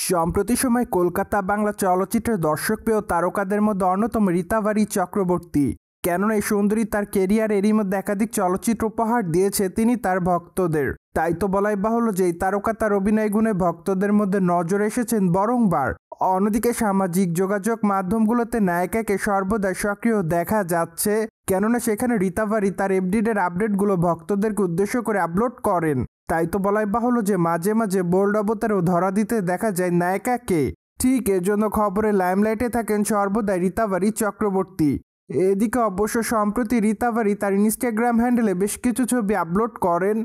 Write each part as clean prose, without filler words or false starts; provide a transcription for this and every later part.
সম্প্রতি সময়ে কলকাতা বাংলা চলচ্চিত্রের দর্শকপ্রিয় তারকাদের মধ্যে অন্যতম রীতাভারী চক্রবর্তী। কেননা এই সুন্দরী তার কেরিয়ার এরই মধ্যে একাধিক চলচ্চিত্র উপহার দিয়েছে তিনি তার ভক্তদের। তাই তো বলাই বাহুল্য যে এই তারকা তার অভিনয় গুণে ভক্তদের মধ্যে নজরে এসেছেন বরংবার। অন্যদিকে সামাজিক যোগাযোগ মাধ্যমগুলোতে নায়িকাকে সর্বদাই সক্রিয় দেখা যাচ্ছে, কেননা সেখানে রীতাভারী তার এফডিডের আপডেটগুলো ভক্তদেরকে উদ্দেশ্য করে আপলোড করেন। তাই তো বলাই বাহুল্য যে মাঝে মাঝে বোল্ড অবতারেও ধরা দিতে দেখা যায় নায়িকাকে। ঠিক এজন্য খবরে লাইমলাইটে থাকেন সর্বদাই রীতাভারী চক্রবর্তী। এদিকে অবশ্য সম্প্রতি রীতাভারী তার ইনস্টাগ্রাম হ্যান্ডেলে বেশ কিছু ছবি আপলোড করেন।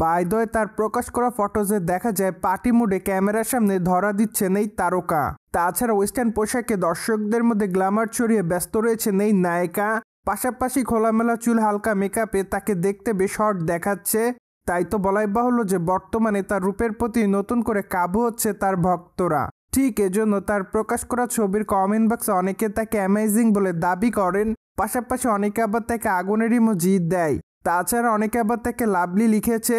বাই দ্য ওয়ে, তার প্রকাশ করা ফটোজে দেখা যায় পার্টি মুডে ক্যামেরার সামনে ধরা দিচ্ছেন এই তারকা। তাছাড়া ওয়েস্টার্ন পোশাকে দর্শকদের মধ্যে গ্ল্যামার ছড়িয়ে ব্যস্ত রয়েছেন এই নায়িকা। পাশাপাশি খোলামেলা চুল, হালকা মেকআপে তাকে দেখতে বেশ হট দেখাচ্ছে। তাই তো বলাই বাহুল্য যে বর্তমানে তার রূপের প্রতি নতুন করে কাবু হচ্ছে তার ভক্তরা। ঠিক এজন্য তার প্রকাশ করা ছবির কমেন্ট বক্সে অনেকে তাকে অ্যামেজিং বলে দাবি করেন। পাশাপাশি অনেকে আবার তাকে আগুনের ইমোজি দেয়। তাছাড়া অনেকে আবার তাকে লাভলি লিখেছে।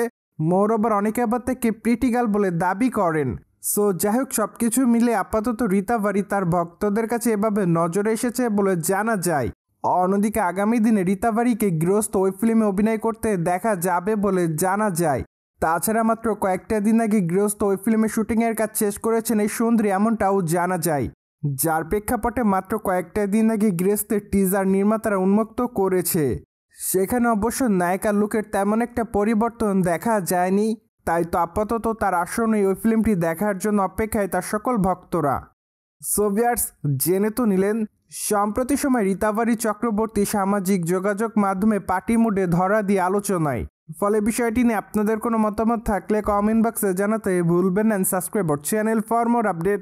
মোরওভার অনেকে আবার তাকে প্রিটি গার্ল বলে দাবি করেন। সো যাই হোক, সবকিছু মিলে আপাতত রীতাভারী তার ভক্তদের কাছে এভাবে নজরে এসেছে বলে জানা যায়। অন্যদিকে আগামী দিনে রীতাভারীকে গৃহস্থ ওই ফিল্মে অভিনয় করতে দেখা যাবে বলে জানা যায়। তাছাড়া মাত্র কয়েকটা দিন আগে গৃহস্থ ওই ফিল্মে শুটিংয়ের কাজ শেষ করেছেন এই সুন্দরী, এমনটাও জানা যায়। যার প্রেক্ষাপটে মাত্র কয়েকটা দিন আগে গৃহস্থের টিজার নির্মাতারা উন্মুক্ত করেছে। সেখানে অবশ্য নায়িকার লুকের তেমন একটা পরিবর্তন দেখা যায়নি। তাই তো আপাতত তার আসন্ন ওই ফিল্মটি দেখার জন্য অপেক্ষায় তার সকল ভক্তরা। সো ভিউয়ার্স, জেনে তো নিলেন সম্প্রতি সময় রীতাভারী চক্রবর্তী সামাজিক যোগাযোগ মাধ্যমে পার্টি মুডে ধরা দিয়ে আলোচনায়। ফলে বিষয়টি নিয়ে আপনাদের কোনো মতামত থাকলে কমেন্ট বক্সে জানাতে ভুলবেন না। Subscribe our channel for more update.